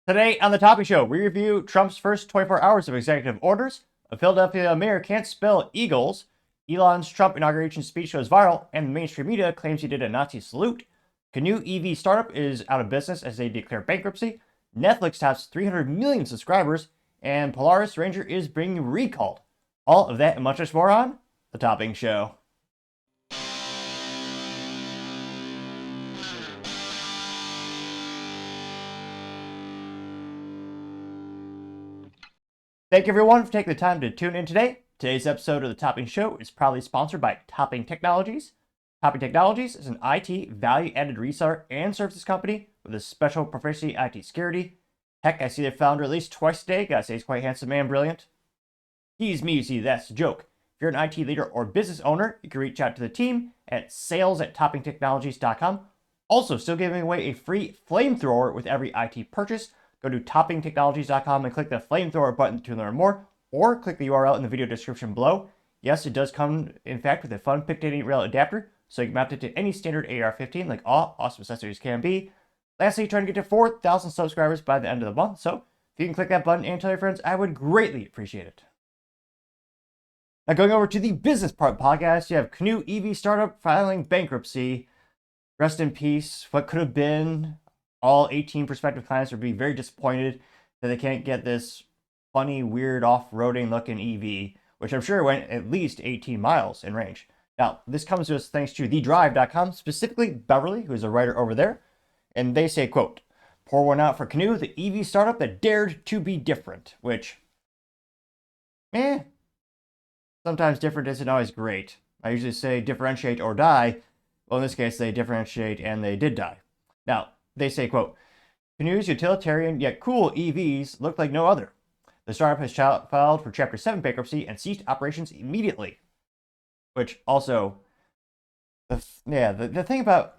Today on the Topping Show, we review Trump's first 24 hours of executive orders, a Philadelphia mayor can't spell Eagles, Elon's Trump inauguration speech goes viral, and the mainstream media claims he did a Nazi salute. Canoo EV startup is out of business as they declare bankruptcy. Netflix tops 300 million subscribers, and Polaris Ranger is being recalled. All of that and much more on the Topping Show. Thank you everyone for taking the time to tune in today. Today's episode of the Topping Show is proudly sponsored by Topping Technologies. Topping Technologies is an IT value-added reseller and services company with a special proficiency in IT security. Heck, I see their founder at least twice a day. Gotta say he's quite handsome and brilliant. He's me, you see, that's a joke. If you're an IT leader or business owner, you can reach out to the team at sales@toppingtechnologies.com. Also, still giving away a free Flamethrower with every IT purchase. Go to toppingtechnologies.com and click the Flamethrower button to learn more, or click the URL in the video description below. Yes, it does come, in fact, with a fun PIC-to-8 rail adapter, so you can mount it to any standard AR-15 like all awesome accessories can be. Lastly, trying to get to 4,000 subscribers by the end of the month, so if you can click that button and tell your friends, I would greatly appreciate it. Now, going over to the business part podcast, you have Canoo EV startup filing bankruptcy. Rest in peace. What could have been. All 18 prospective clients would be very disappointed that they can't get this funny, weird, off-roading looking EV, which I'm sure went at least 18 miles in range. Now, this comes to us thanks to thedrive.com, specifically Beverly, who is a writer over there. And they say, quote, "Pour one out for Canoo, the EV startup that dared to be different," which, sometimes different isn't always great. I usually say differentiate or die. Well, in this case, they differentiate and they did die. Now, they say, quote, "Canoo's utilitarian yet cool EVs look like no other. The startup has filed for Chapter 7 bankruptcy and ceased operations immediately." Which also, the thing about,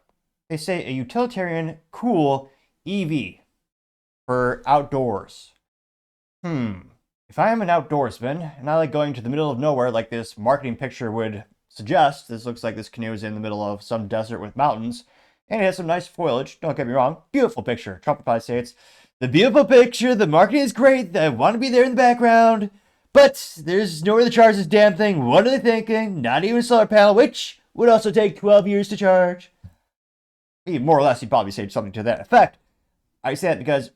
they say a utilitarian cool EV for outdoors. If I am an outdoorsman and I like going to the middle of nowhere like this marketing picture would suggest, this looks like this Canoo is in the middle of some desert with mountains. And it has some nice foliage, don't get me wrong. Beautiful picture. Trump would probably say it's the beautiful picture, the marketing is great, I want to be there in the background, but there's nowhere to charge this damn thing. What are they thinking? Not even a solar panel, which would also take 12 years to charge. More or less, he'd probably say something to that effect. I say that because,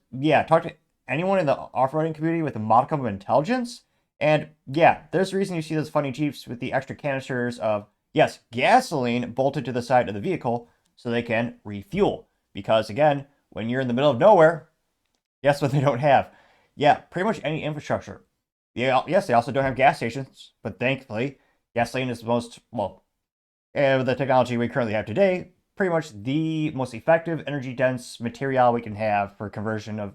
talk to anyone in the off-roading community with a modicum of intelligence, and there's a reason you see those funny Jeeps with the extra canisters of, yes, gasoline bolted to the side of the vehicle, so they can refuel. Because again, when you're in the middle of nowhere, guess what they don't have? Pretty much any infrastructure. Yes, they also don't have gas stations, but thankfully, gasoline is the most, with the technology we currently have today, pretty much the most effective, energy-dense material we can have for conversion of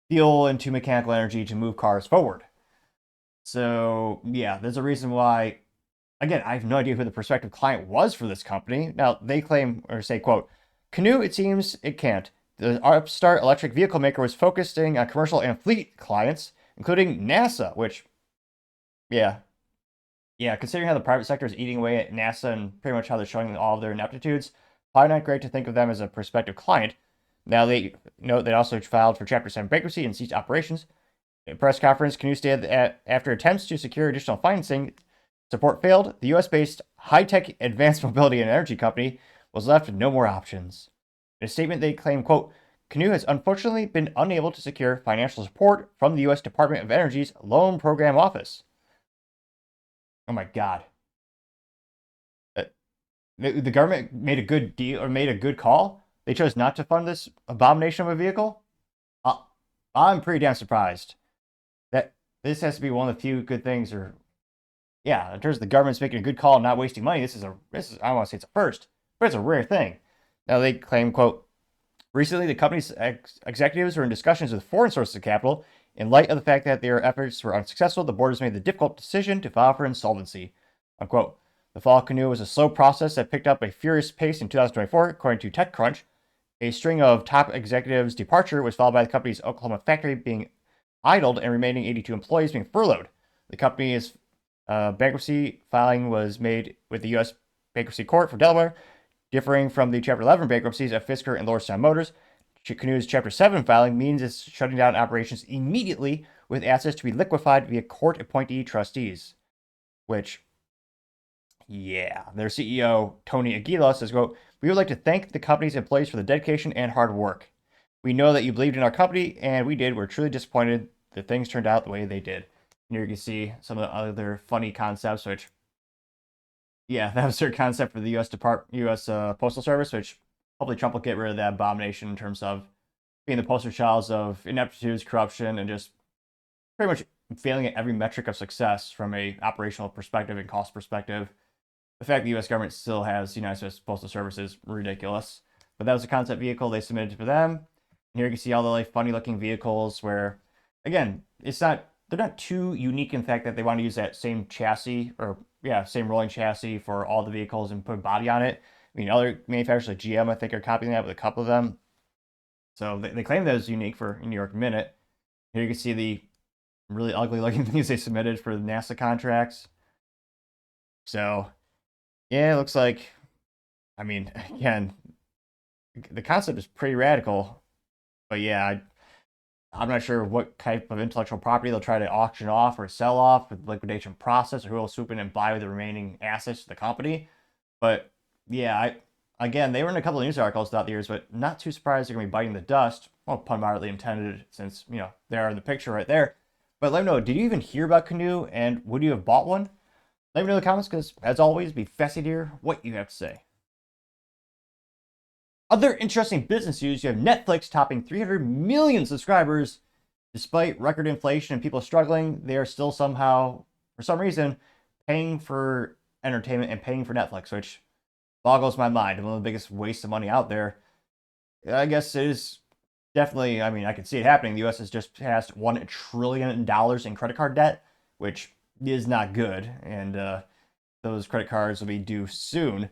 fuel into mechanical energy to move cars forward. So, there's a reason why. Again, I have no idea who the prospective client was for this company. Now, they claim, or say, quote, "Canoo, it seems it can't. The upstart electric vehicle maker was focusing on commercial and fleet clients, including NASA," which, considering how the private sector is eating away at NASA and pretty much how they're showing all of their ineptitudes, probably not great to think of them as a prospective client. Now, they note they also filed for Chapter 7 bankruptcy and ceased operations. In a press conference, Canoo stated that after attempts to secure additional financing, support failed, the US-based high-tech advanced mobility and energy company was left with no more options. In a statement, they claim, quote, "Canoo has unfortunately been unable to secure financial support from the US Department of Energy's Loan Program Office." Oh my God. The government made a good deal, or made a good call? They chose not to fund this abomination of a vehicle? I'm pretty damn surprised. That this has to be one of the few good things, or in terms of the government's making a good call and not wasting money, this is I don't want to say it's a first, but it's a rare thing. Now, they claim, quote, "Recently, the company's executives were in discussions with foreign sources of capital. In light of the fact that their efforts were unsuccessful, the board has made the difficult decision to file for insolvency," unquote. The fall of Canoo was a slow process that picked up a furious pace in 2024, according to TechCrunch. A string of top executives' departure was followed by the company's Oklahoma factory being idled and remaining 82 employees being furloughed. The company's bankruptcy filing was made with the U.S. Bankruptcy Court for Delaware, differing from the Chapter 11 bankruptcies of Fisker and Lordstown Motors. Canoo's Chapter 7 filing means it's shutting down operations immediately with assets to be liquefied via court appointee trustees. Which, yeah, their CEO, Tony Aguila, says, quote, "We would like to thank the company's employees for the dedication and hard work. We know that you believed in our company, and we did. We're truly disappointed that things turned out the way they did." Here you can see some of the other funny concepts, which, yeah, that was their concept for the U.S. Postal Service, which hopefully Trump will get rid of that abomination in terms of being the poster child of ineptitude, corruption, and just pretty much failing at every metric of success from a operational perspective and cost perspective. The fact the U.S. government still has the United States Postal Service is ridiculous. But that was a concept vehicle they submitted for them. And here you can see all the like funny looking vehicles where, again, they're not too unique in fact that they want to use that same chassis or same rolling chassis for all the vehicles and put a body on it. I mean, other manufacturers like GM, I think, are copying that with a couple of them. So they claim that is unique for New York Minute. Here you can see the really ugly looking things they submitted for the NASA contracts. So, yeah, it looks like, I mean, again, the concept is pretty radical. But yeah, I'm not sure what type of intellectual property they'll try to auction off or sell off with the liquidation process, or who will swoop in and buy the remaining assets of the company. But yeah, again, they were in a couple of news articles throughout the years, but not too surprised they're going to be biting the dust. Well, pun moderately intended, since, they are in the picture right there. But let me know, did you even hear about Canoo, and would you have bought one? Let me know in the comments, because as always, it'd be fascinating to hear what you have to say. Other interesting business news, you have Netflix topping 300 million subscribers. Despite record inflation and people struggling, they are still somehow, for some reason, paying for entertainment and paying for Netflix, which boggles my mind. One of the biggest wastes of money out there. I guess it is definitely, I mean, I can see it happening. The U.S. has just passed $1 trillion in credit card debt, which is not good. And those credit cards will be due soon.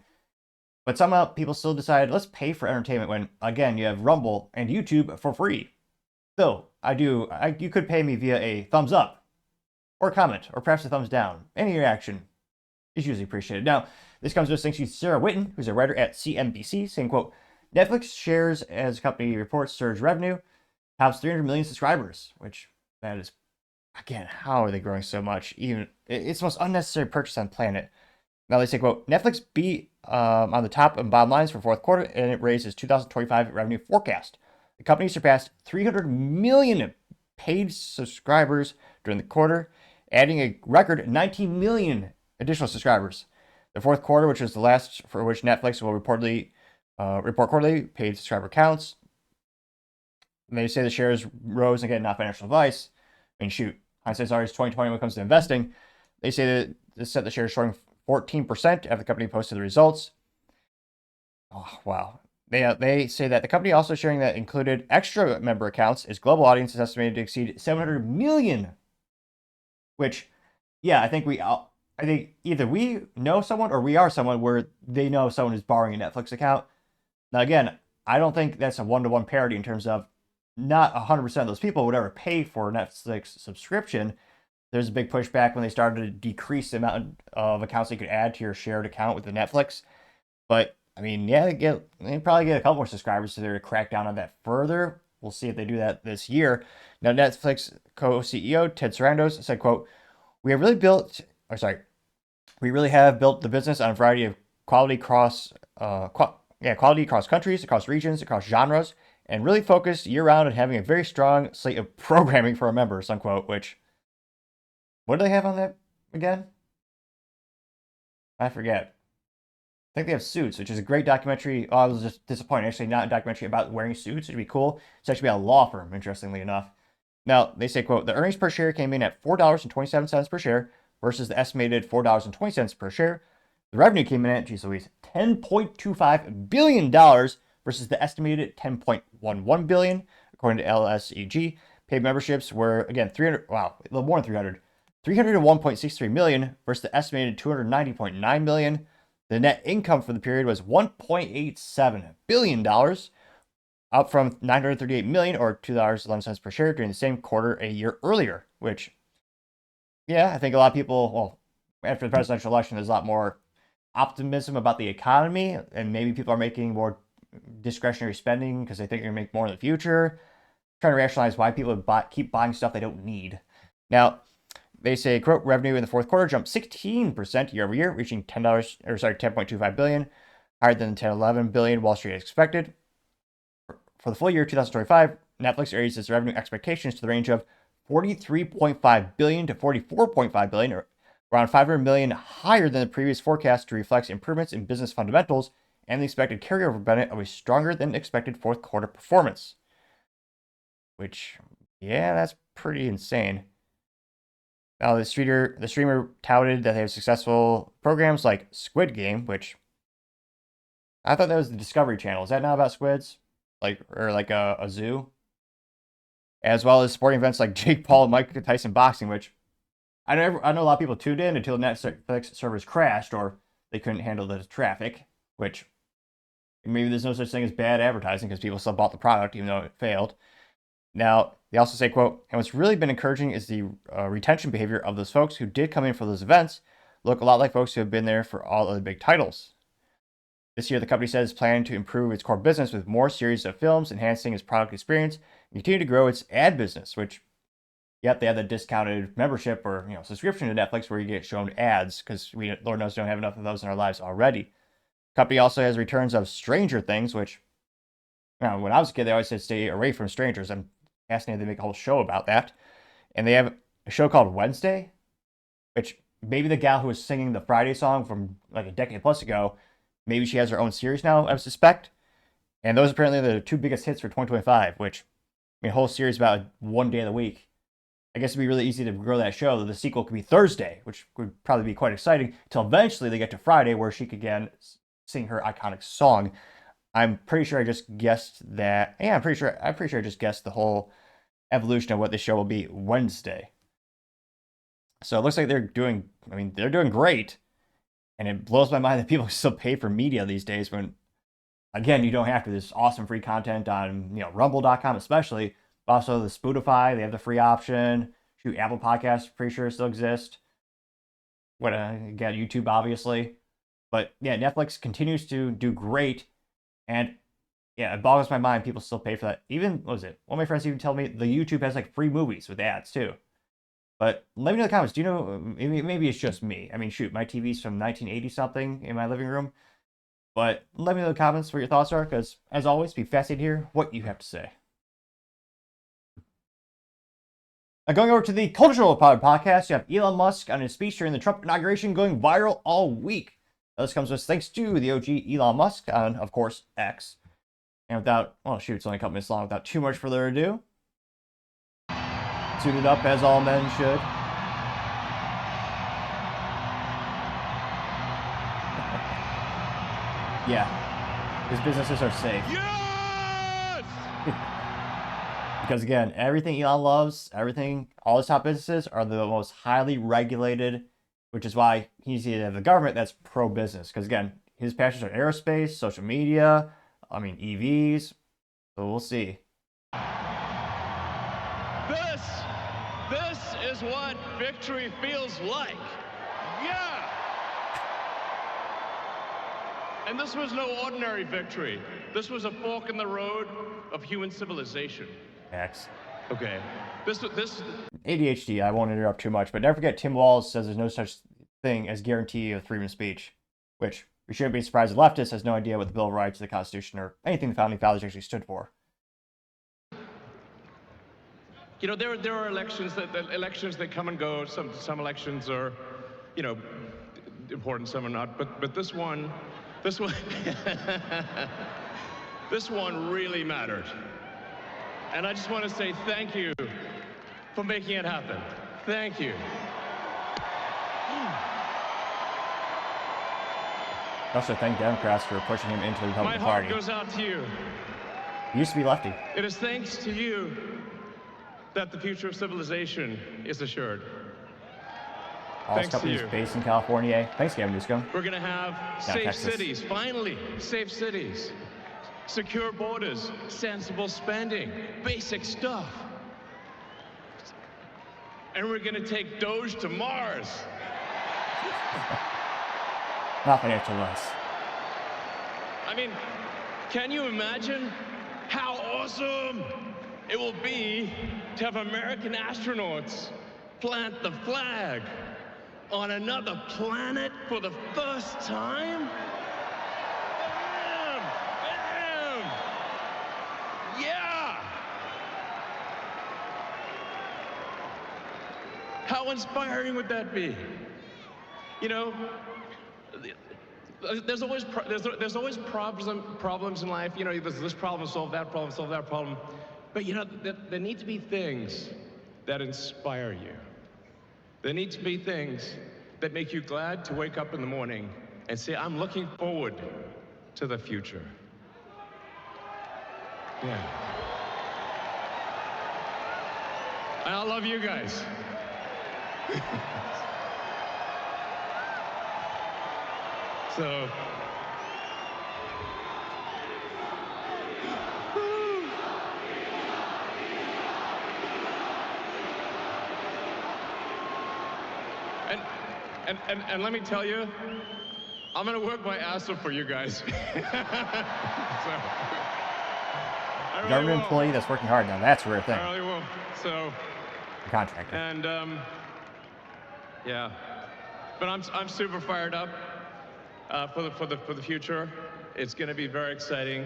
But somehow people still decided, let's pay for entertainment when, again, you have Rumble and YouTube for free. So, you could pay me via a thumbs up, or a comment, or perhaps a thumbs down. Any reaction is usually appreciated. Now, this comes to us thanks to Sarah Whitten, who's a writer at CNBC, saying, quote, "Netflix shares as company reports surge revenue, tops 300 million subscribers," which, that is, again, how are they growing so much? It's the most unnecessary purchase on the planet. Now they say, quote, "Netflix beat on the top and bottom lines for fourth quarter, and it raised its 2025 revenue forecast. The company surpassed 300 million paid subscribers during the quarter, adding a record 19 million additional subscribers. The fourth quarter, which is the last for which Netflix will reportedly report quarterly paid subscriber counts." And they say the shares rose, again, not financial advice. I mean, shoot, hindsight's always 2020 when it comes to investing. They say that this set the shares showing 14% after the company posted the results. Oh, wow. They say that the company also sharing that included extra member accounts. Its global audience is estimated to exceed 700 million. Which, yeah, I think either we know someone or we are someone where they know someone who's borrowing a Netflix account. Now, again, I don't think that's a one-to-one parity in terms of not 100% of those people would ever pay for a Netflix subscription. There's a big pushback when they started to decrease the amount of accounts you could add to your shared account with the Netflix. But, I mean, yeah, they probably get a couple more subscribers to to crack down on that further. We'll see if they do that this year. Now, Netflix co-CEO Ted Sarandos said, quote, we really have built the business on a variety of quality across countries, across regions, across genres, and really focused year-round on having a very strong slate of programming for our members," unquote, which, what do they have on that again? I forget. I think they have Suits, which is a great documentary. Oh, I was just disappointed. Actually, not a documentary about wearing suits. It'd be cool. It's actually about a law firm, interestingly enough. Now, they say, quote, "The earnings per share came in at $4.27 per share versus the estimated $4.20 per share. The revenue came in at, geez Louise, $10.25 billion versus the estimated $10.11 billion, according to LSEG. Paid memberships were, again, a little more than 300. 301.63 million versus the estimated 290.9 million. The net income for the period was $1.87 billion, up from 938 million or $2.11 per share during the same quarter a year earlier, which, yeah, I think a lot of people, well, after the presidential election, there's a lot more optimism about the economy, and maybe people are making more discretionary spending because they think they're going to make more in the future. Trying to rationalize why people keep buying stuff they don't need. Now, they say, quote, revenue in the fourth quarter jumped 16% year over year, reaching $10.25 billion, higher than the $10.11 billion Wall Street expected. For the full year 2025, Netflix raised its revenue expectations to the range of $43.5 billion to $44.5 billion, or around $500 million higher than the previous forecast, to reflect improvements in business fundamentals and the expected carryover benefit of a stronger than expected fourth quarter performance. Which, yeah, that's pretty insane. Now, the streamer touted that they have successful programs like Squid Game, which I thought that was the Discovery Channel. Is that not about squids? Or like a zoo? As well as sporting events like Jake Paul and Mike Tyson boxing, which I know a lot of people tuned in until Netflix servers crashed or they couldn't handle the traffic, which maybe there's no such thing as bad advertising because people still bought the product even though it failed. Now, they also say, quote, and what's really been encouraging is the retention behavior of those folks who did come in for those events look a lot like folks who have been there for all of the big titles. This year, the company says it's planning to improve its core business with more series of films, enhancing its product experience, and continue to grow its ad business, which, yep, they have the discounted membership or subscription to Netflix where you get shown ads because we, Lord knows, don't have enough of those in our lives already. The company also has returns of Stranger Things, which, when I was a kid, they always said stay away from strangers. I'm fascinated they make a whole show about that. And they have a show called Wednesday, which maybe the gal who was singing the Friday song from like a decade plus ago, maybe she has her own series now, I suspect. And those apparently are the two biggest hits for 2025, which, a whole series about one day of the week. I guess it'd be really easy to grow that show. The sequel could be Thursday, which would probably be quite exciting, until eventually they get to Friday where she could again sing her iconic song. I'm pretty sure I just guessed that. Yeah, I'm pretty sure I just guessed the whole evolution of what this show will be Wednesday. So it looks like they're doing great. And it blows my mind that people still pay for media these days when, again, you don't have to. There's awesome free content on, rumble.com especially. But also the Spotify, they have the free option. Shoot, Apple Podcasts, pretty sure still exist. Again, YouTube, obviously. But yeah, Netflix continues to do great. And yeah, it boggles my mind people still pay for that. Even, what was it? One of my friends even told me the YouTube has like free movies with ads too. But let me know in the comments, do you know, maybe it's just me. Shoot, my TV's from 1980 something in my living room. But let me know in the comments what your thoughts are, because as always, be fascinated to hear what you have to say. Now, going over to the Cultural Pod podcast, you have Elon Musk on his speech during the Trump inauguration going viral all week. This comes with thanks to the OG Elon Musk on, of course, X. And without, it's only a couple minutes long. Without too much further ado, suited up as all men should. Yeah, his businesses are safe. Yes! Because again, everything Elon loves, all his top businesses are the most highly regulated, which is why he's either the government that's pro-business. Because again, his passions are aerospace, social media, EVs. So we'll see. This is what victory feels like. Yeah! And this was no ordinary victory. This was a fork in the road of human civilization. X. Okay. This ADHD, I won't interrupt too much, but never forget Tim Walz says there's no such thing as guarantee of freedom of speech, which we shouldn't be surprised the leftist has no idea what the Bill of Rights, the Constitution, or anything the Founding Fathers actually stood for. There are elections that come and go. Some elections are, important, some are not. But this one this one really mattered. And I just want to say thank you for making it happen. Thank you. Also, thank Democrats for pushing him into the Republican Party. My heart goes out to you. He used to be lefty. It is thanks to you that the future of civilization is assured. All his companies based in California. Thanks, Gavin Newsom. We're going to have safe cities, finally, safe cities. Secure borders, sensible spending, basic stuff. And we're going to take Doge to Mars. Not financial loss. Can you imagine how awesome it will be to have American astronauts plant the flag on another planet for the first time? Bam! Bam! Yeah! How inspiring would that be? You know, there's always problems in life. You know, there's this problem, solve that problem. But you know, there need to be things that inspire you. There need to be things that make you glad to wake up in the morning and say, I'm looking forward to the future. Yeah. And I love you guys. So, and let me tell you, I'm gonna work my ass off for you guys. Government employee that's working hard now. That's a rare thing. I really will. So, a contractor. And yeah, but I'm super fired up for the future. It's going to be very exciting.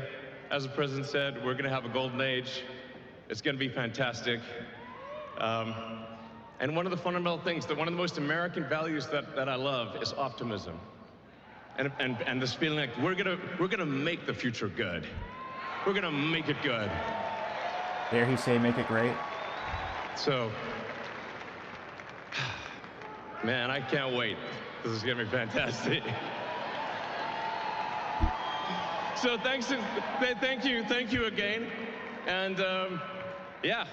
As the president said, we're going to have a golden age. It's going to be fantastic. And one of the fundamental things, one of the most American values that I love is optimism. And this feeling like we're gonna make the future good. We're gonna make it good. Dare he say make it great? So, man, I can't wait. This is gonna be fantastic. So thank you again. And yeah,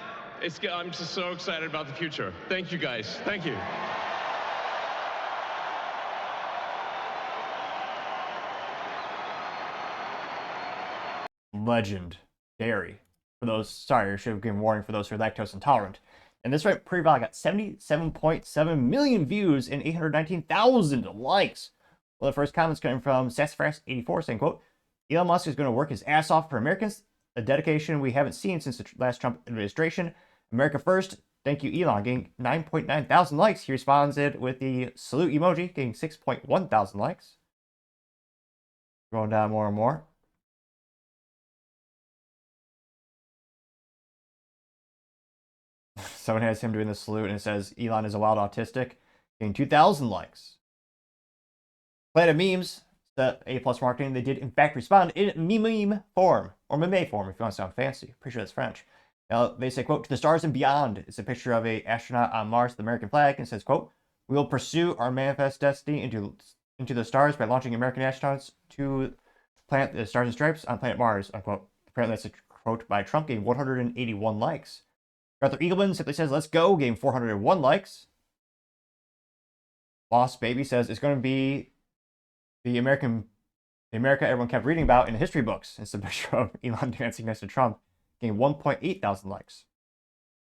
I'm just so excited about the future. Thank you guys, thank you. Legend. Dairy. For those, sorry, I should have given warning for those who are lactose intolerant. And this right pre-val got 77.7 million views and 819,000 likes. Well, the first comments coming from Sassafras84 saying, quote, Elon Musk is going to work his ass off for Americans, a dedication we haven't seen since the last Trump administration. America first. Thank you, Elon, getting 9.9 thousand likes. He responded with the salute emoji, getting 6.1 thousand likes. Going down more and more. Someone has him doing the salute and it says Elon is a wild autistic, getting 2,000 likes. Planet Memes, the A+ marketing, they did in fact respond in meme form, or meme form if you want to sound fancy. Pretty sure that's French. Now, they say, quote, to the stars and beyond. It's a picture of a astronaut on Mars, the American flag, and it says, quote, we will pursue our manifest destiny into the stars by launching American astronauts to plant the stars and stripes on planet Mars, unquote. Apparently that's a quote by Trump, getting 181 likes. Arthur Eagleman simply says, let's go, getting 401 likes. Lost Baby says, it's going to be the America everyone kept reading about in the history books. It's a picture of Elon dancing next to Trump, getting 1.8 thousand likes.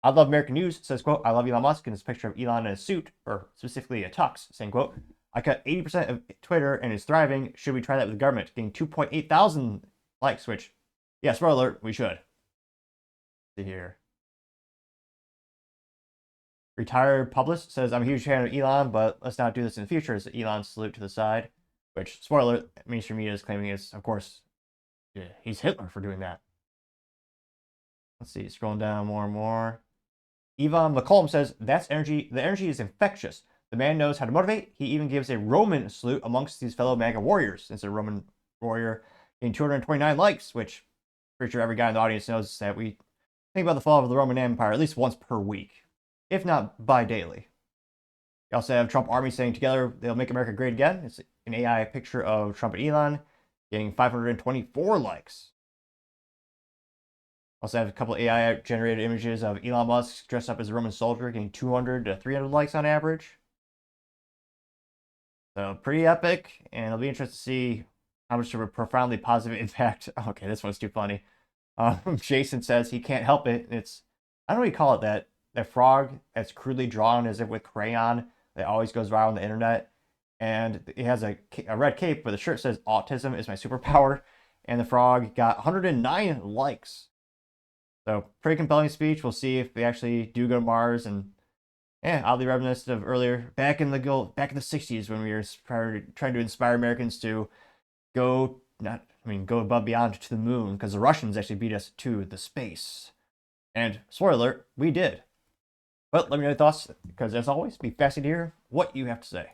I Love American News says, quote, I love Elon Musk, and this picture of Elon in a suit, or specifically a tux, saying, quote, I cut 80% of Twitter and is thriving. Should we try that with the government? Getting 2.8 thousand likes, which, yeah, spoiler alert, we should. Let's see here. Retired Publicist says, I'm a huge fan of Elon, but let's not do this in the future. It's Elon's salute to the side, which, spoiler alert, mainstream media is claiming is, of course, yeah, he's Hitler for doing that. Let's see, scrolling down more and more. Yvonne McCollum says, that's energy. The energy is infectious. The man knows how to motivate. He even gives a Roman salute amongst these fellow MAGA warriors. Since a Roman warrior getting 229 likes, which I'm pretty sure every guy in the audience knows that we think about the fall of the Roman Empire at least once per week, if not bi-daily. You also have Trump Army saying together they'll make America great again. It's an AI picture of Trump and Elon getting 524 likes. Also have a couple of AI-generated images of Elon Musk dressed up as a Roman soldier getting 200 to 300 likes on average. So pretty epic, and it'll be interesting to see how much of a profoundly positive impact. Okay, this one's too funny. Jason says he can't help it. It's, I don't know what you call it, that frog that's crudely drawn as if with crayon that always goes viral on the internet. And it has a red cape, but the shirt says autism is my superpower. and the frog got 109 likes. So pretty compelling speech. We'll see if they actually do go to Mars. And yeah, oddly reminiscent of earlier back in the 60s when we were trying to inspire Americans to go above beyond to the moon, because the Russians actually beat us to the space. And spoiler alert, we did. But let me know your thoughts, because as always, be fascinated to hear what you have to say.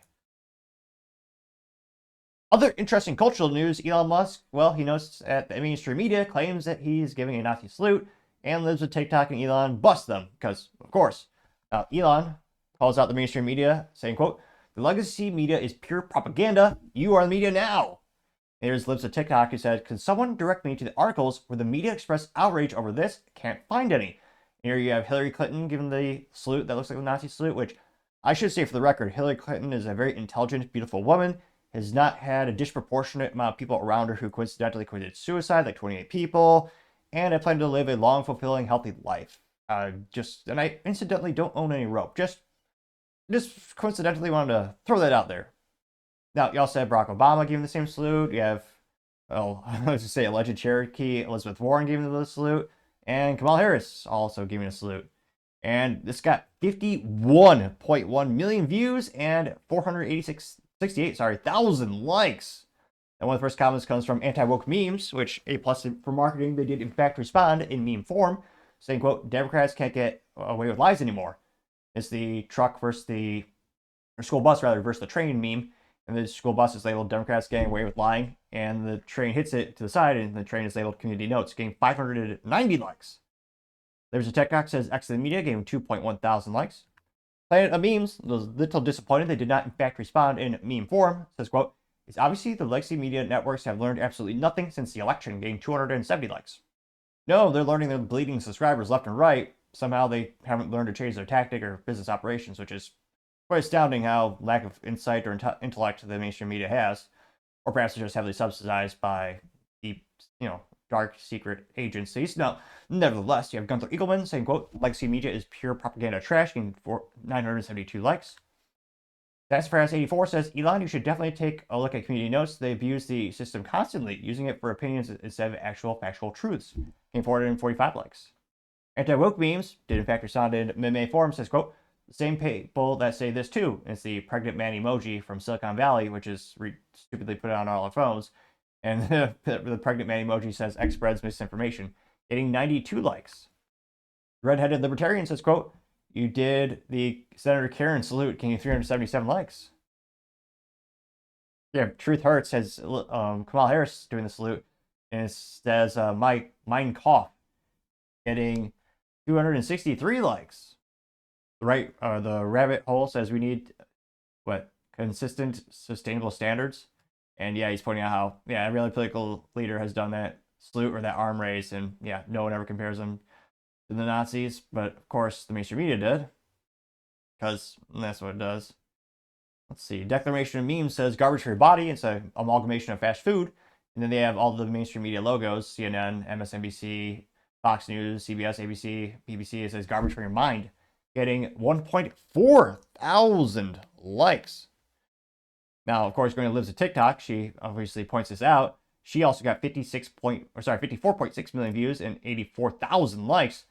Other interesting cultural news: Elon Musk, well, he notes at the mainstream media, claims that he's giving a Nazi salute and lives with TikTok, and Elon busts them, because, of course. Now, Elon calls out the mainstream media, saying, quote, "The legacy media is pure propaganda. You are the media now." Here's Libs of TikTok, who said, "Can someone direct me to the articles where the media expressed outrage over this? Can't find any." Here you have Hillary Clinton giving the salute that looks like the Nazi salute, which I should say for the record, Hillary Clinton is a very intelligent, beautiful woman, has not had a disproportionate amount of people around her who coincidentally committed suicide, like 28 people, and I plan to live a long, fulfilling, healthy life. And I incidentally don't own any rope. Just coincidentally wanted to throw that out there. Now, you also have Barack Obama giving the same salute. You have, well, let's just say alleged Cherokee Elizabeth Warren giving the salute, and Kamala Harris also giving a salute. And this got 51.1 million views and 468,000 likes. And one of the first comments comes from anti-woke memes, which A+ for marketing, they did in fact respond in meme form, saying, quote, "Democrats can't get away with lies anymore." It's the truck versus school bus versus the train meme. And the school bus is labeled "Democrats getting away with lying," and the train hits it to the side, and the train is labeled "Community Notes," getting 590 likes. There's a TikTok says X the media, gave 2.1 thousand likes. Planet of Memes was a little disappointed they did not in fact respond in meme form. Says, quote, "It's obviously the legacy media networks have learned absolutely nothing since the election," getting 270 likes. No, they're learning they're bleeding subscribers left and right. Somehow they haven't learned to change their tactic or business operations, which is quite astounding how lack of insight or intellect the mainstream media has, or perhaps they're just heavily subsidized by deep, dark secret agencies. Now, nevertheless, you have Gunther Eagleman saying, quote, "Legacy media is pure propaganda trash," getting 972 likes. That's Ferris 84 says, "Elon, you should definitely take a look at Community Notes. They abuse the system constantly, using it for opinions instead of actual factual truths," getting 445 likes. Anti-woke memes did in fact respond in meme form, says, quote, "The same people that say this too." It's the pregnant man emoji from Silicon Valley, which is stupidly put on all our phones. And the pregnant man emoji says X spreads misinformation, getting 92 likes. Redheaded Libertarian says, quote, "You did the Senator Karen salute," getting 377 likes. Yeah, Truth Hurts has Kamala Harris doing the salute, and it says Mein Kampf, getting 263 likes. The rabbit hole says we need consistent, sustainable standards. And yeah, he's pointing out how every other political leader has done that salute or that arm raise, and yeah, no one ever compares them to the Nazis. But of course, the mainstream media did, because that's what it does. Let's see. Declaration of Memes says "garbage for your body." It's an amalgamation of fast food, and then they have all the mainstream media logos: CNN, MSNBC, Fox News, CBS, ABC, BBC. It says "garbage for your mind," getting 1.4 thousand likes. Now, of course, going to Lives of TikTok, she obviously points this out. She also got 54.6 million views and 84,000 likes.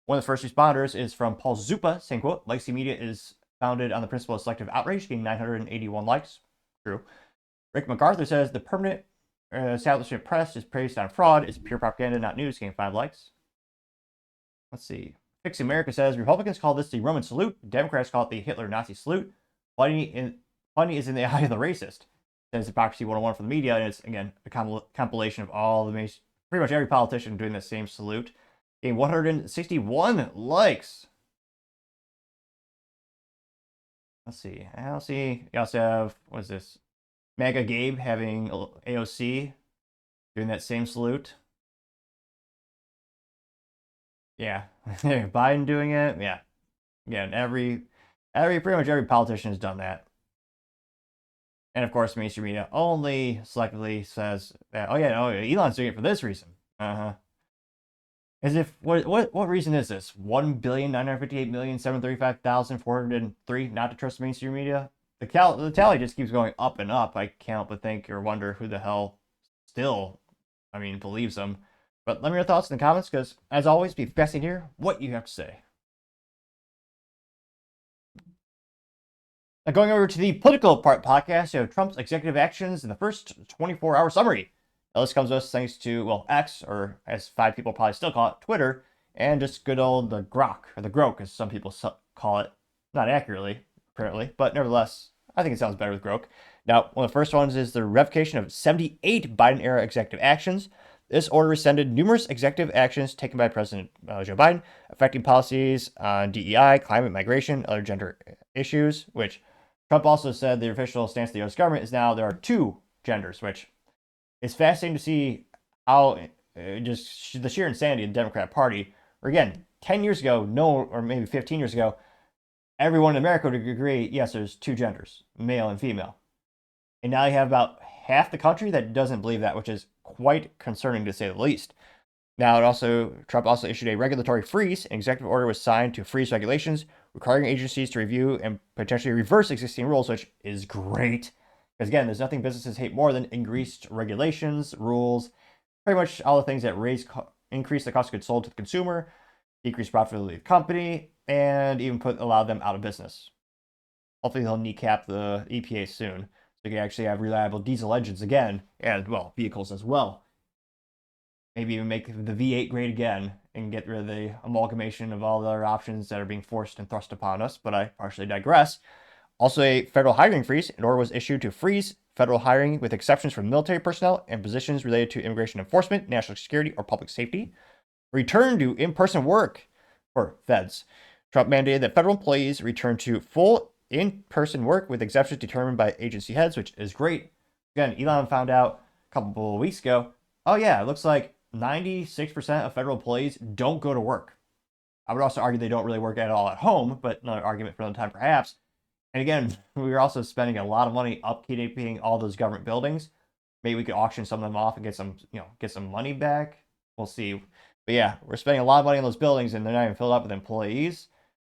One of the first responders is from Paul Zupa, saying, quote, "Legacy media is founded on the principle of selective outrage," getting 981 likes. True. Rick MacArthur says, "The permanent establishment press is based on fraud. It's pure propaganda, not news," getting 5 likes. Let's see. Fix America says, "Republicans call this the Roman salute. Democrats call it the Hitler Nazi salute. Funny is in the eye of the racist." Says Hypocrisy 101 from the media, and it's, again, a compilation of all pretty much every politician doing the same salute. Getting 161 likes. Let's see. You also have, what is this? Mega Gabe having AOC doing that same salute. Yeah. Biden doing it. Yeah. Again, pretty much every politician has done that. And of course, mainstream media only selectively says that, Elon's doing it for this reason. As if, what reason is this? 1,958,735,403 not to trust mainstream media? The tally just keeps going up and up. I can't help but think or wonder who the hell still believes them. But let me know your thoughts in the comments, because as always, be fascinating to hear what you have to say. Now, going over to the political part podcast, you have Trump's executive actions in the first 24-hour summary. Now, this comes to us thanks to, well, X, or as 5 people probably still call it, Twitter, and just good old the Grok, or the Grok, as some people call it. Not accurately, apparently, but nevertheless, I think it sounds better with Grok. Now, one of the first ones is the revocation of 78 Biden-era executive actions. This order rescinded numerous executive actions taken by President Joe Biden, affecting policies on DEI, climate, migration, other gender issues, which Trump also said the official stance of the U.S. government is now there are 2 genders, which is fascinating to see how just the sheer insanity of the Democrat Party, where again, 10 years ago, or maybe 15 years ago, everyone in America would agree, yes, there's 2 genders, male and female. And now you have about half the country that doesn't believe that, which is quite concerning to say the least. Now, Trump also issued a regulatory freeze. An executive order was signed to freeze regulations, requiring agencies to review and potentially reverse existing rules, which is great. Because again, there's nothing businesses hate more than increased regulations, rules, pretty much all the things that increase the cost of goods sold to the consumer, decrease profitability of the company, and even allow them out of business. Hopefully they'll kneecap the EPA soon, so we can actually have reliable diesel engines again, and, well, vehicles as well. Maybe even make the V8 great again and get rid of the amalgamation of all the other options that are being forced and thrust upon us, but I partially digress. Also, a federal hiring freeze. An order was issued to freeze federal hiring with exceptions for military personnel and positions related to immigration enforcement, national security, or public safety. Return to in-person work for feds. Trump mandated that federal employees return to full in-person work with exceptions determined by agency heads, which is great. Again, Elon found out a couple of weeks ago, oh yeah, it looks like 96% of federal employees don't go to work. I would also argue they don't really work at all at home, but another argument for another time perhaps. And again, we were also spending a lot of money upkeeping all those government buildings. Maybe we could auction some of them off and get some money back. We'll see. But yeah, we're spending a lot of money on those buildings and they're not even filled up with employees.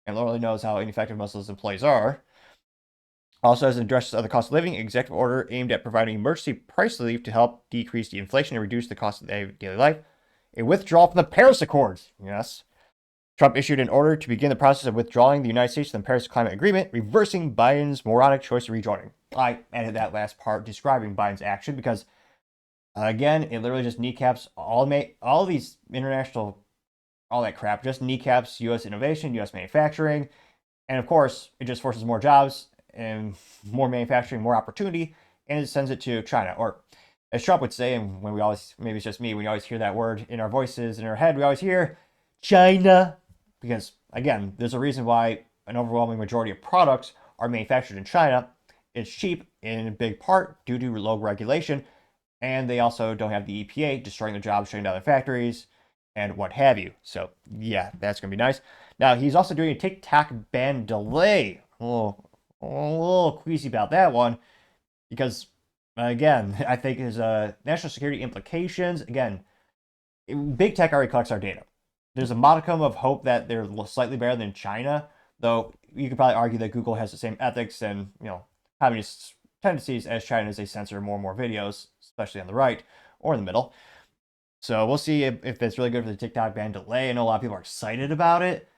And Lord only knows how ineffective most of those employees are. Also, as it addresses other cost of living, executive order aimed at providing emergency price relief to help decrease the inflation and reduce the cost of daily life. A withdrawal from the Paris Accords. Yes. Trump issued an order to begin the process of withdrawing the United States from the Paris Climate Agreement, reversing Biden's moronic choice of rejoining. I added that last part describing Biden's action because, again, it literally just kneecaps all these international, all that crap, just kneecaps U.S. innovation, U.S. manufacturing, and of course, it just forces more jobs and more manufacturing, more opportunity, and it sends it to China. Or as Trump would say, and when we always, maybe it's just me, we always hear that word in our voices, in our head, we always hear China. Because, again, there's a reason why an overwhelming majority of products are manufactured in China. It's cheap in big part due to low regulation, and they also don't have the EPA destroying their jobs, shutting down their factories, and what have you. So, yeah, that's going to be nice. Now, he's also doing a TikTok ban delay. A little queasy about that one, because, again, I think his national security implications, again, big tech already collects our data. There's a modicum of hope that they're slightly better than China, though you could probably argue that Google has the same ethics and, having tendencies as China as they censor more and more videos, especially on the right or in the middle. So we'll see if it's really good for the TikTok ban delay. I know a lot of people are excited about it,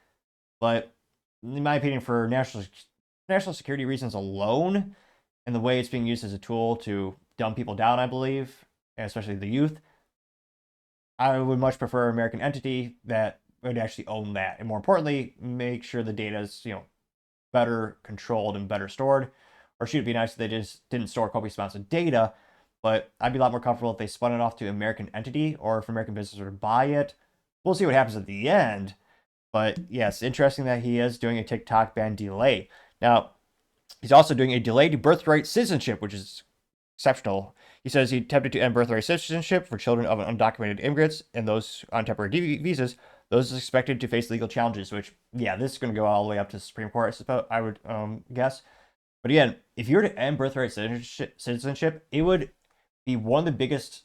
but in my opinion, for national security reasons alone, and the way it's being used as a tool to dumb people down, I believe, and especially the youth, I would much prefer an American entity that would actually own that. And more importantly, make sure the data is, better controlled and better stored. Or should it be nice if they just didn't store copious amounts of data, but I'd be a lot more comfortable if they spun it off to an American entity or if American businesses were to buy it. We'll see what happens at the end. But yes, interesting that he is doing a TikTok ban delay. Now, he's also doing a delay to birthright citizenship, which is exceptional. He says he attempted to end birthright citizenship for children of undocumented immigrants and those on temporary visas. Those are expected to face legal challenges, which, yeah, this is going to go all the way up to the Supreme Court, I suppose, I would guess. But again, if you were to end birthright citizenship, it would be one of the biggest,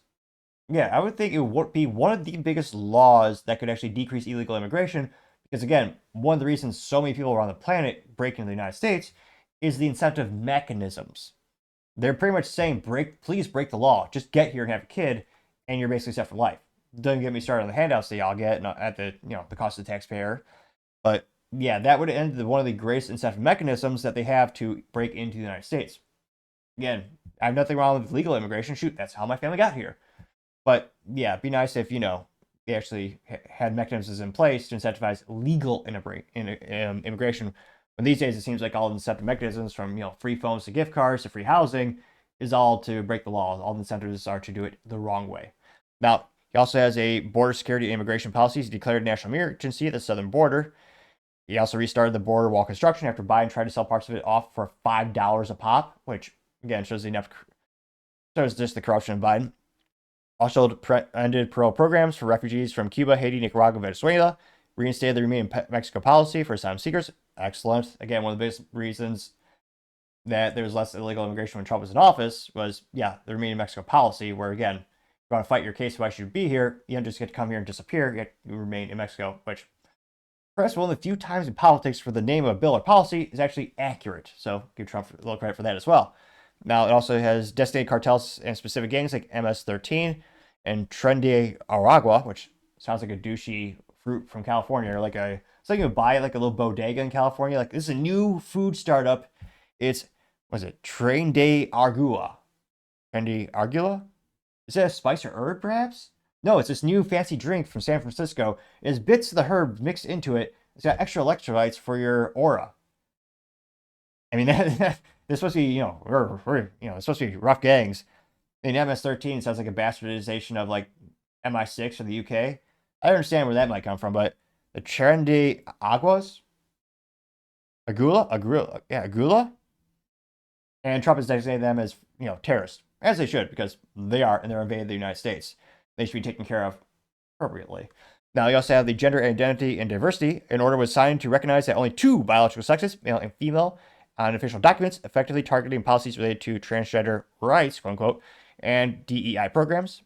I would think it would be one of the biggest laws that could actually decrease illegal immigration. Because again, one of the reasons so many people around the planet break into the United States is the incentive mechanisms. They're pretty much saying, please break the law. Just get here and have a kid, and you're basically set for life. Doesn't get me started on the handouts that y'all get at the the cost of the taxpayer. But yeah, that would end one of the greatest incentive mechanisms that they have to break into the United States. Again, I have nothing wrong with legal immigration. Shoot, that's how my family got here. But yeah, it'd be nice if they actually had mechanisms in place to incentivize legal immigration. When these days it seems like all the incentive mechanisms, from free phones to gift cards to free housing, is all to break the law. All the incentives are to do it the wrong way. Now, he also has a border security and immigration policy. He declared a national emergency at the southern border. He also restarted the border wall construction after Biden tried to sell parts of it off for $5 a pop, which again shows just the corruption of Biden. Also ended parole programs for refugees from Cuba, Haiti, Nicaragua, Venezuela. Reinstated the Remain in Mexico policy for asylum seekers. Excellent. Again, one of the biggest reasons that there was less illegal immigration when Trump was in office was, the Remain in Mexico policy, where again, if you want to fight your case why you should be here, you don't just get to come here and disappear, yet you remain in Mexico, which perhaps one of the few times in politics where the name of a bill or policy is actually accurate. So give Trump a little credit for that as well. Now, it also has designated cartels and specific gangs like MS-13 and Trendy Aragua, which sounds like a douchey fruit from California, or it's like you buy like a little bodega in California. Like, this is a new food startup. It's, Trendy Argua? Trendy Argula? Is that a spice or herb, perhaps? No, it's this new fancy drink from San Francisco. It has bits of the herb mixed into it. It's got extra electrolytes for your aura. I mean, they're supposed to be, it's supposed to be rough gangs. In MS-13 sounds like a bastardization of like MI6 from the UK. I understand where that might come from, but the Trendy Aguas? Agula? And Trump has designated them as, terrorists. As they should, because they are, and they're invading the United States. They should be taken care of appropriately. Now, you also have the gender identity and diversity. An order was signed to recognize that only 2 biological sexes, male and female, on official documents, effectively targeting policies related to transgender rights, quote unquote, and DEI programs.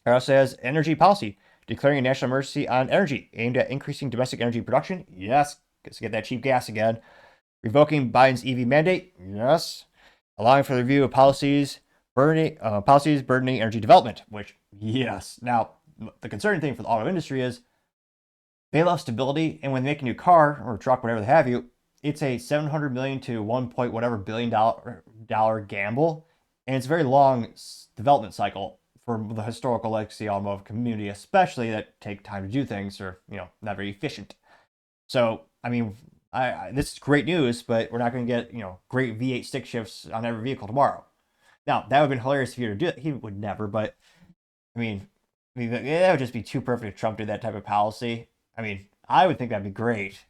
It also has energy policy, declaring a national emergency on energy, aimed at increasing domestic energy production. Yes, let's get that cheap gas again. Revoking Biden's EV mandate. Yes. Allowing for the review of policies burdening energy development, which, yes. Now, the concerning thing for the auto industry is they love stability, and when they make a new car or truck, whatever they have you, it's a $700 million to $1 billion gamble, and it's a very long development cycle for the historical legacy automotive community, especially that take time to do things, or not very efficient. So, I mean, this is great news, but we're not going to get great V8 stick shifts on every vehicle tomorrow. Now, that would have been hilarious if he were to do it. He would never, but I mean, that would just be too perfect if Trump did that type of policy. I mean, I would think that'd be great.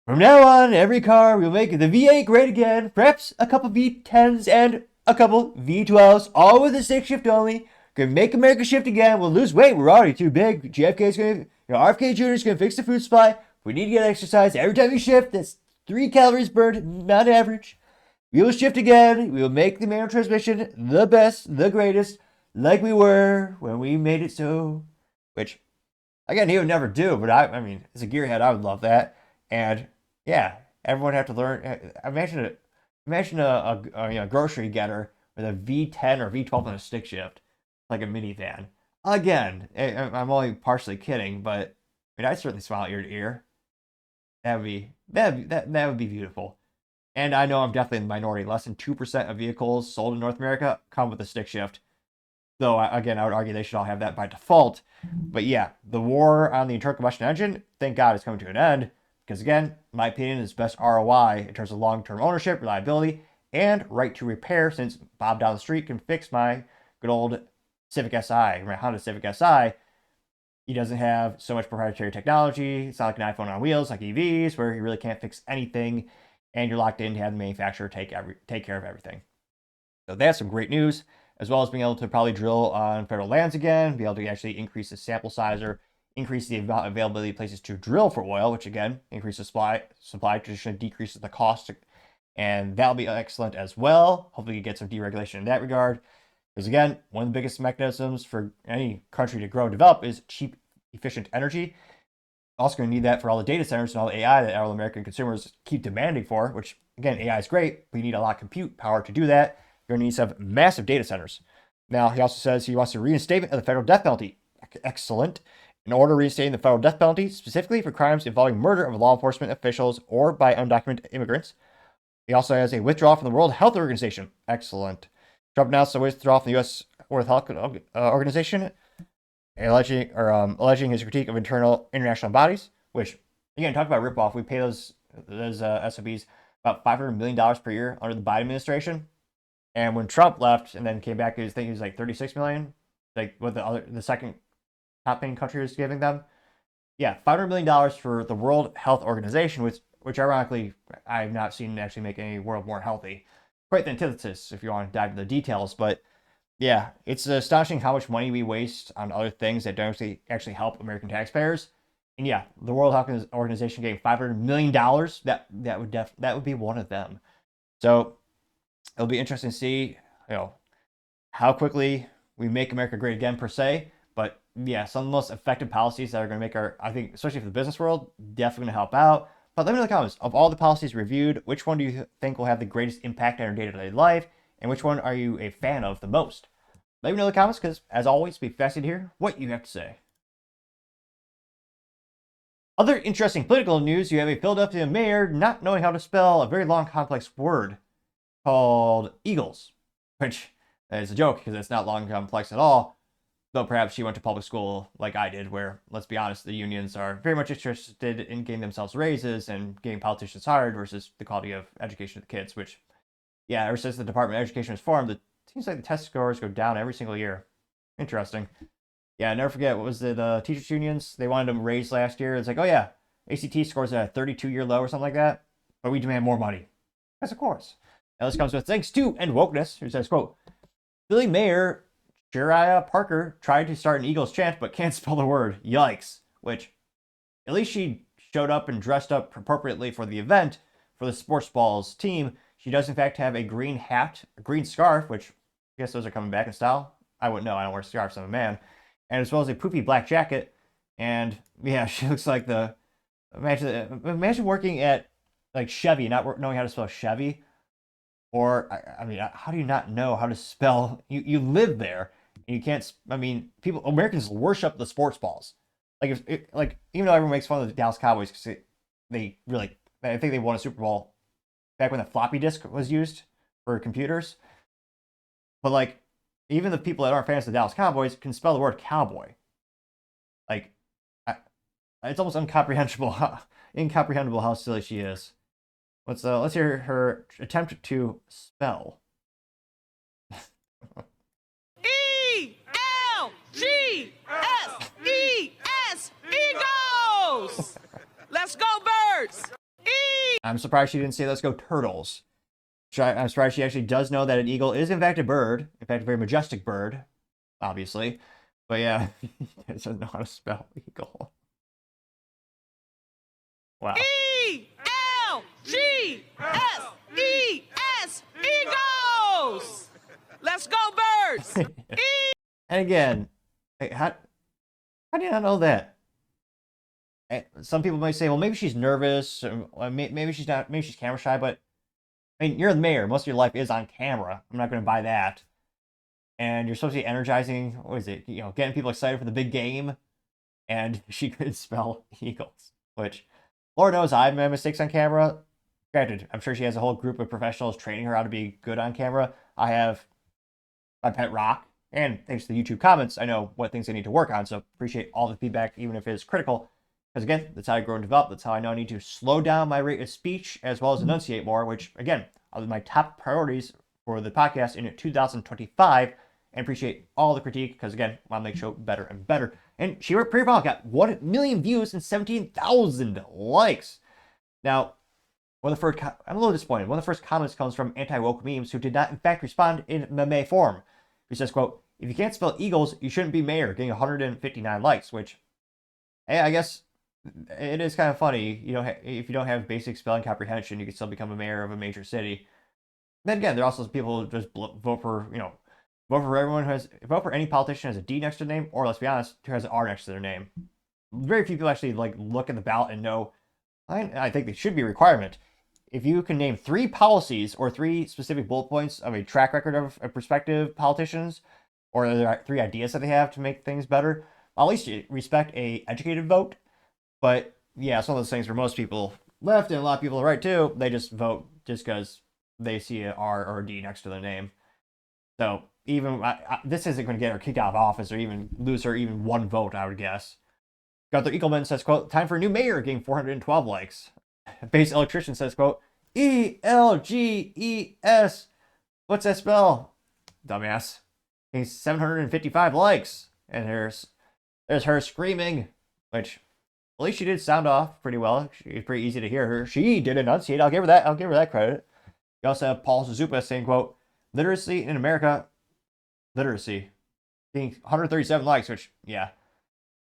From now on, every car will make the V8 great again. Perhaps a couple V10s and a couple V12s, all with a stick shift only. Gonna make America shift again. We'll lose weight. We're already too big. JFK's gonna, RFK Jr. is gonna fix the food supply. We need to get exercise. Every time you shift, that's 3 calories burned, not average. We will shift again. We will make the manual transmission the best, the greatest, like we were when we made it so. Which, again, he would never do, but I mean, as a gearhead, I would love that. And yeah, everyone would have to learn. Imagine a grocery getter with a V10 or V12 on a stick shift, like a minivan. Again, I'm only partially kidding, but I mean, I'd certainly smile ear to ear. That would be beautiful. And I know I'm definitely in the minority. Less than 2% of vehicles sold in North America come with a stick shift. Though, again, I would argue they should all have that by default. But yeah, the war on the internal combustion engine, thank God, is coming to an end. Because again, in my opinion, it's best ROI in terms of long-term ownership, reliability, and right to repair, since Bob down the street can fix my good old Civic Si, my Honda Civic Si. He doesn't have so much proprietary technology. It's not like an iPhone on wheels like EVs, where you really can't fix anything, and you're locked in to have the manufacturer take care of everything. So that's some great news, as well as being able to probably drill on federal lands again, be able to actually increase the sample size, or increase the availability of places to drill for oil, which again increases supply traditionally decreases the cost, and that'll be excellent as well. Hopefully you get some deregulation in that regard, because again, one of the biggest mechanisms for any country to grow and develop is cheap, efficient energy. Also going to need that for all the data centers and all the AI that all American consumers keep demanding for, which again, AI is great, but you need a lot of compute power to do that. You're going to need some massive data centers. Now, he also says he wants a reinstatement of the federal death penalty. Excellent. In order reinstating the federal death penalty, specifically for crimes involving murder of law enforcement officials or by undocumented immigrants. He also has a withdrawal from the World Health Organization. Excellent. Trump announced a withdrawal from the U.S. World Health Organization, alleging his critique of international bodies, which, again, talk about ripoff. We pay those SOBs about $500 million per year under the Biden administration. And when Trump left and then came back, I think he was like $36 million, like what the second top paying country was giving them. Yeah, $500 million for the World Health Organization, which ironically I have not seen actually make any world more healthy. Quite the antithesis if you want to dive into the details. But yeah, it's astonishing how much money we waste on other things that don't actually help American taxpayers. And yeah, the World Health Organization getting $500 million, that would be one of them. So it'll be interesting to see, how quickly we make America great again per se. But yeah, some of the most effective policies that are going to make I think, especially for the business world, definitely going to help out. But let me know in the comments, of all the policies reviewed, which one do you think will have the greatest impact on your day-to-day life? And which one are you a fan of the most? Let me know in the comments, because as always, be fascinated to hear what you have to say. Other interesting political news, you have a Philadelphia mayor not knowing how to spell a very long, complex word called Eagles, which is a joke because it's not long, complex at all. Though perhaps she went to public school like I did, where, let's be honest, the unions are very much interested in getting themselves raises and getting politicians hired versus the quality of education of the kids, which, yeah, ever since the Department of Education was formed, it seems like the test scores go down every single year. Interesting. Yeah, never forget, what was it, teachers unions? They wanted them raised last year. It's like, oh yeah, ACT scores at a 32-year low or something like that, but we demand more money. Yes, of course. Now this comes with thanks to and wokeness, who says, quote, Philly Mayor Shariah Parker tried to start an Eagles chant but can't spell the word. Yikes. Which, at least she showed up and dressed up appropriately for the event for the sports balls team. She does, in fact, have a green hat, a green scarf, which I guess those are coming back in style. I wouldn't know. I don't wear scarves. I'm a man. And as well as a poofy black jacket. And yeah, she looks like imagine working at like Chevy, not knowing how to spell Chevy. Or, I mean, how do you not know how to spell? You live there. And you can't, Americans worship the sports balls. Like, even though everyone makes fun of the Dallas Cowboys because they really, I think they won a Super Bowl back when the floppy disk was used for computers. But like, even the people that aren't fans of the Dallas Cowboys can spell the word cowboy. Like, it's almost incomprehensible how silly she is. Let's hear her attempt to spell. E-L-G-S-E-S, Eagles! Let's go, birds! I'm surprised she didn't say let's go turtles. I'm surprised she actually does know that an eagle is in fact a bird. In fact, a very majestic bird, obviously. But yeah, he doesn't know how to spell eagle. Wow. E-L-G-S-E-S, Eagles! Let's go, birds! And again, how do you not know that? Some people might say, well, maybe she's nervous, or maybe she's not, maybe she's camera shy, but I mean, you're the mayor. Most of your life is on camera. I'm not going to buy that. And you're supposed to be energizing, what is it, getting people excited for the big game. And she could spell Eagles, which, Lord knows I've made mistakes on camera. Granted, I'm sure she has a whole group of professionals training her how to be good on camera. I have my pet Rock, and thanks to the YouTube comments, I know what things I need to work on. So appreciate all the feedback, even if it's critical. Because again, that's how I grow and develop. That's how I know I need to slow down my rate of speech as well as enunciate more, which again, are my top priorities for the podcast in 2025. And appreciate all the critique because again, I want to make the show better and better. And she worked pretty well. Got 1 million views and 17,000 likes. Now, I'm a little disappointed. One of the first comments comes from anti-woke memes who did not in fact respond in meme form. He says, quote, if you can't spell Eagles, you shouldn't be mayor, getting 159 likes, which, hey, I guess it is kind of funny. If you don't have basic spelling comprehension, you can still become a mayor of a major city. Then again, there are also people who just vote for vote for any politician who has a D next to their name, or let's be honest, who has an R next to their name. Very few people actually look at the ballot and know. I think they should be a requirement. If you can name 3 policies or 3 specific bullet points of a track record of prospective politicians, or there are 3 ideas that they have to make things better. At least respect a educated vote. But yeah, it's one of those things where most people left and a lot of people right too, they just vote just because they see an R or a D next to their name. So even this isn't going to get her kicked out of office or even lose her even 1 vote, I would guess. Gunther Eagleman says, quote, time for a new mayor, getting 412 likes. Base Electrician says, quote, ELGES. What's that spell? Dumbass. Getting 755 likes. And there's her screaming, which at least she did sound off pretty well. It's pretty easy to hear her. She did enunciate. I'll give her that credit. You also have Paul Suzupa saying, quote, literacy in America, literacy. Getting 137 likes, which, yeah.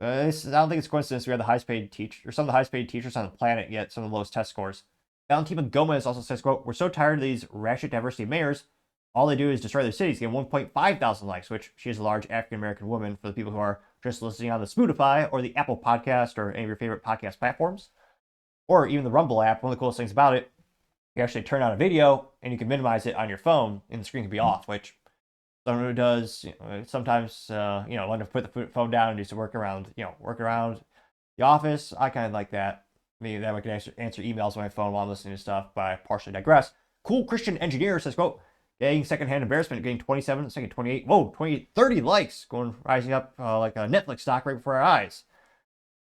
I don't think it's coincidence we have the highest paid teacher, or some of the highest paid teachers on the planet, yet some of the lowest test scores. Valentina Gomez also says, quote, we're so tired of these ratchet diversity mayors. All they do is destroy their cities, getting 1.5 thousand likes, which she is a large African-American woman for the people who are just listening on the Spotify or the Apple Podcast or any of your favorite podcast platforms. Or even the Rumble app. One of the coolest things about it, you actually turn on a video and you can minimize it on your phone and the screen can be off, which someone who does, sometimes, want to put the phone down and do some work around the office. I kind of like that. Maybe that way I can answer emails on my phone while I'm listening to stuff, but I partially digress. Cool Christian Engineer says, quote, getting secondhand embarrassment, getting 27, second 28, 30 likes, rising up like a Netflix stock right before our eyes.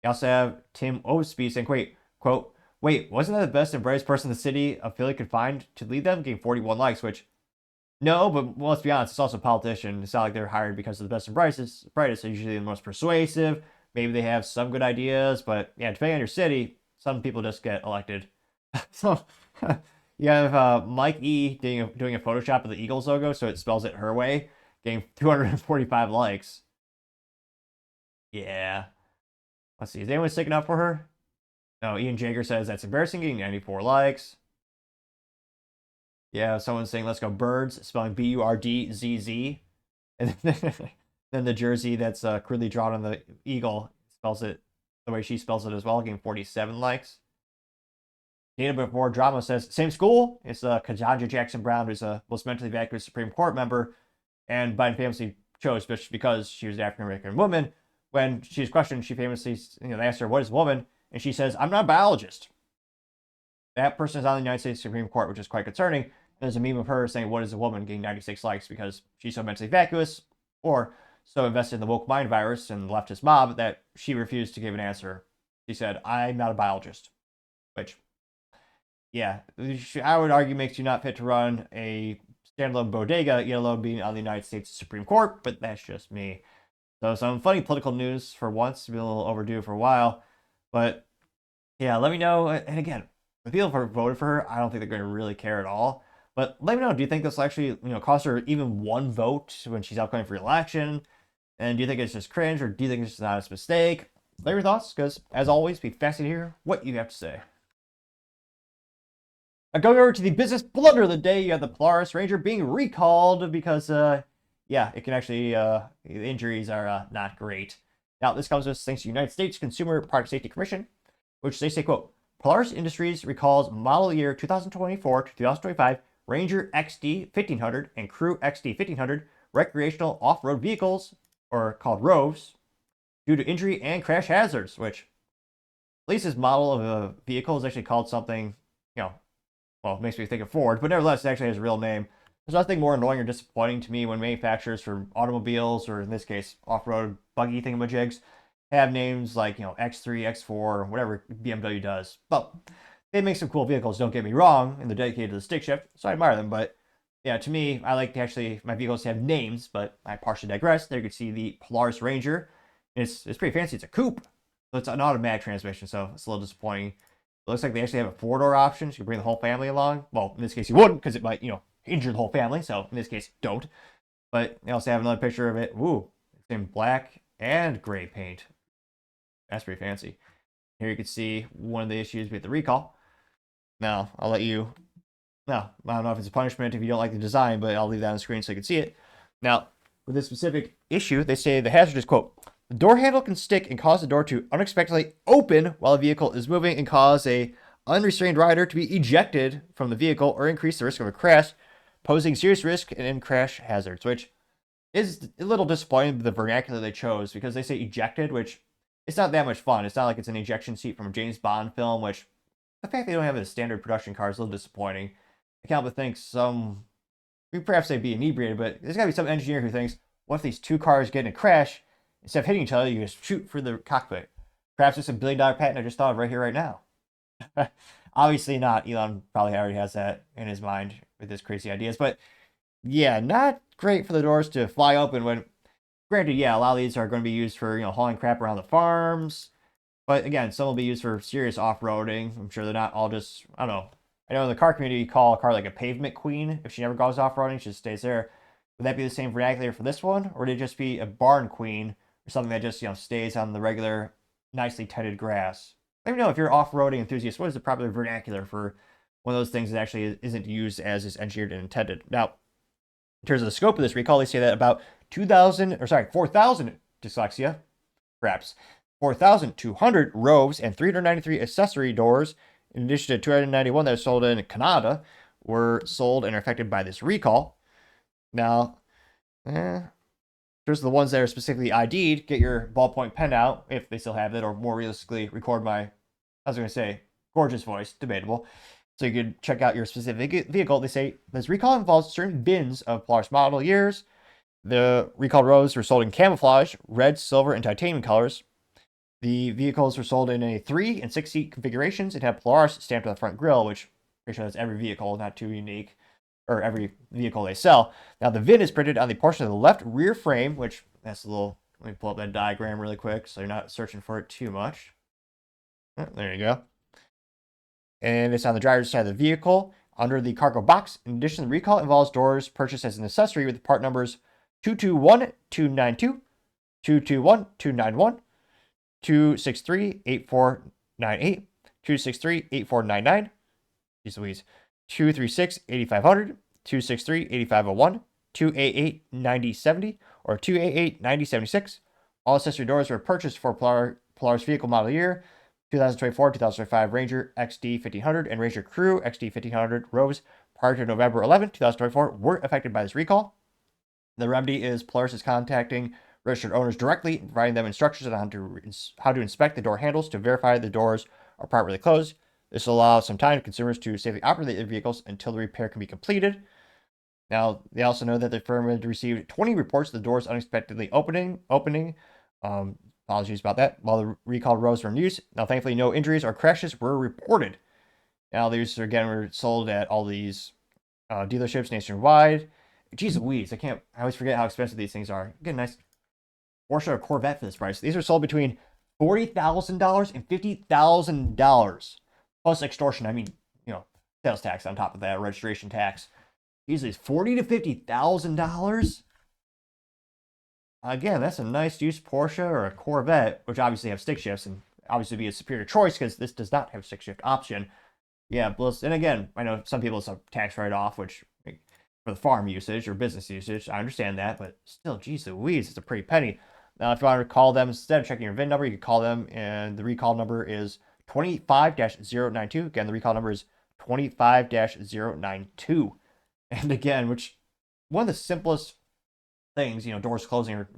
You also have Tim Osby saying, quote, wait, wasn't that the best and brightest person the city of Philly could find to lead them? Getting 41 likes, which, no, but well, let's be honest, it's also a politician. It's not like they're hired because of the best and brightest. They're usually the most persuasive. Maybe they have some good ideas, but yeah, depending on your city, some people just get elected. So you have Mike E. doing a Photoshop of the Eagles logo, so it spells it her way, getting 245 likes. Yeah. Let's see, is anyone sticking up for her? No, Ian Jager says that's embarrassing, getting 94 likes. Yeah, someone's saying let's go birds, spelling BURDZZ. And then the jersey that's crudely drawn on the eagle spells it the way she spells it as well, getting 47 likes. Data Before Drama says, same school. It's Kajanja Jackson Brown, who's a most mentally vacuous Supreme Court member. And Biden famously chose because she was an African-American woman. When she was questioned, she famously, they asked her, what is a woman? And she says, I'm not a biologist. That person is on the United States Supreme Court, which is quite concerning. There's a meme of her saying, what is a woman, getting 96 likes because she's so mentally vacuous or so invested in the woke mind virus and the leftist mob that she refused to give an answer. She said, I'm not a biologist. Which, yeah, I would argue makes you not fit to run a standalone bodega, yet alone being on the United States Supreme Court, but that's just me. So some funny political news for once. Been a little overdue for a while. But yeah, let me know. And again, the people who voted for her, I don't think they're going to really care at all. But let me know, do you think this will actually, cost her even 1 vote when she's upcoming for election? And do you think it's just cringe, or do you think it's just not a mistake? Let your thoughts, because as always, be fascinated to hear what you have to say. Now, going over to the business blunder of the day, you have the Polaris Ranger being recalled because, it can actually, the injuries are not great. Now, this comes with thanks to the United States Consumer Product Safety Commission, which they say, quote, Polaris Industries recalls model year 2024 to 2025 Ranger XD 1500 and Crew XD 1500 recreational off-road vehicles, or called ROVs, due to injury and crash hazards, which at least this model of a vehicle is actually called something, it makes me think of Ford, but nevertheless, it actually has a real name. There's nothing more annoying or disappointing to me when manufacturers for automobiles, or in this case, off-road buggy thingamajigs, have names like, X3, X4, or whatever BMW does. But they make some cool vehicles, don't get me wrong, and they're dedicated to the stick shift, so I admire them. But yeah, to me, I like to actually, my vehicles have names, but I partially digress. There you can see the Polaris Ranger. It's pretty fancy. It's a coupe. So it's an automatic transmission, so it's a little disappointing. It looks like they actually have a 4-door option, so you can bring the whole family along. Well, in this case, you wouldn't, because it might, injure the whole family, so in this case, don't. But they also have another picture of it. Ooh, it's in black and gray paint. That's pretty fancy. Here you can see one of the issues with the recall. Now, I'll let you... Now, I don't know if it's a punishment if you don't like the design, but I'll leave that on the screen so you can see it. Now, with this specific issue, they say the hazard is, quote, the door handle can stick and cause the door to unexpectedly open while the vehicle is moving and cause a unrestrained rider to be ejected from the vehicle or increase the risk of a crash, posing serious risk and crash hazards, which is a little disappointing with the vernacular they chose, because they say ejected, which it's not that much fun. It's not like it's an ejection seat from a James Bond film, which the fact they don't have it as standard production car is a little disappointing. I can't but think perhaps they'd be inebriated, but there's got to be some engineer who thinks, what if these two cars get in a crash? Instead of hitting each other, you just shoot for the cockpit. Perhaps it's a $1 billion patent I just thought of right here, right now. Obviously not. Elon probably already has that in his mind with his crazy ideas. But yeah, not great for the doors to fly open when, granted, yeah, a lot of these are going to be used for, hauling crap around the farms. But again, some will be used for serious off-roading. I'm sure they're not all just, I don't know. I know in the car community, you call a car like a pavement queen. If she never goes off-roading, she just stays there. Would that be the same vernacular for this one? Or would it just be a barn queen or something that just, stays on the regular, nicely tended grass? Let me know if you're off-roading enthusiast. What is the proper vernacular for one of those things that actually isn't used as is engineered and intended? Now, in terms of the scope of this recall, they say that about 4,000, dyslexia, perhaps, 4,200 rows and 393 accessory doors, in addition to 291 that are sold in Canada, were sold and are affected by this recall. Now, there's the ones that are specifically ID'd. Get your ballpoint pen out, if they still have it, or more realistically, record my, gorgeous voice, debatable. So you could check out your specific vehicle. They say this recall involves certain bins of Polaris model years. The recalled rows were sold in camouflage, red, silver, and titanium colors. The vehicles were sold in a 3- and 6-seat configurations and had Polaris stamped on the front grille, which pretty sure that's every vehicle, not too unique, or every vehicle they sell. Now the VIN is printed on the portion of the left rear frame, which that's a little, let me pull up that diagram really quick so you're not searching for it too much. Oh, there you go. And it's on the driver's side of the vehicle under the cargo box. In addition, the recall involves doors purchased as an accessory with part numbers 221292, 221291, 263-8498, 263-8499, geez Louise, 236-8500, 263-8501, 288-9070, or 288-9076. All accessory doors were purchased for Polaris vehicle model year 2024-2025 Ranger XD 1500 and Ranger Crew XD 1500 rows prior to November 11, 2024 were affected by this recall. The remedy is Polaris is contacting registered owners directly, providing them instructions on how to inspect the door handles to verify the doors are properly closed. This will allow some time to consumers to safely operate their vehicles until the repair can be completed. Now, they also know that the firm had received 20 reports of the doors unexpectedly opening. Apologies about that. While the recalled rows were in use. Now, thankfully, no injuries or crashes were reported. Now, these, again, were sold at all these dealerships nationwide. Jeez Louise, I always forget how expensive these things are. Get a nice Porsche or Corvette for this price. These are sold between $40,000 and $50,000. Plus extortion, I mean, sales tax on top of that, registration tax. Usually it's $40,000 to $50,000. Again, that's a nice used Porsche or a Corvette, which obviously have stick shifts and obviously be a superior choice because this does not have stick shift option. Yeah, plus, and again, I know some people it's a tax write-off, which for the farm usage or business usage, I understand that, but still, geez Louise, it's a pretty penny. Now, if you want to call them, instead of checking your VIN number, you can call them, and the recall number is 25-092. Again, the recall number is 25-092. And again, which one of the simplest things, doors closing or,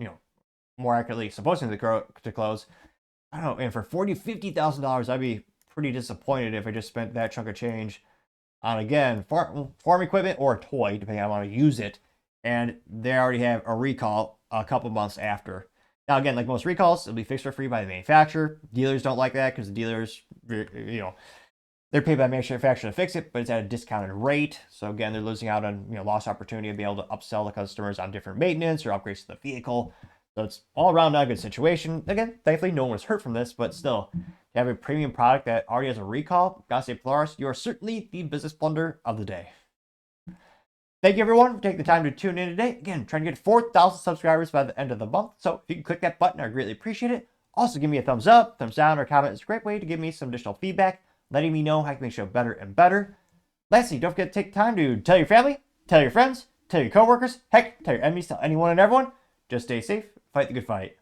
more accurately, supposed to close. I don't know, and for $40,000, $50,000, I'd be pretty disappointed if I just spent that chunk of change on, again, farm equipment or a toy, depending on how I want to use it. And they already have a recall a couple months after. Now, again, like most recalls, it'll be fixed for free by the manufacturer. Dealers don't like that because the dealers, they're paid by the manufacturer to fix it, but it's at a discounted rate. So again, they're losing out on lost opportunity to be able to upsell the customers on different maintenance or upgrades to the vehicle. So it's all around not a good situation. Again, thankfully, no one was hurt from this, but still, to have a premium product that already has a recall, gotta say, Polaris, you are certainly the business blunder of the day. Thank you, everyone, for taking the time to tune in today. Again, trying to get 4,000 subscribers by the end of the month. So if you can click that button, I greatly appreciate it. Also, give me a thumbs up, thumbs down, or comment. It's a great way to give me some additional feedback, letting me know how I can make the show better and better. Lastly, don't forget to take time to tell your family, tell your friends, tell your coworkers, heck, tell your enemies, tell anyone and everyone. Just stay safe, fight the good fight.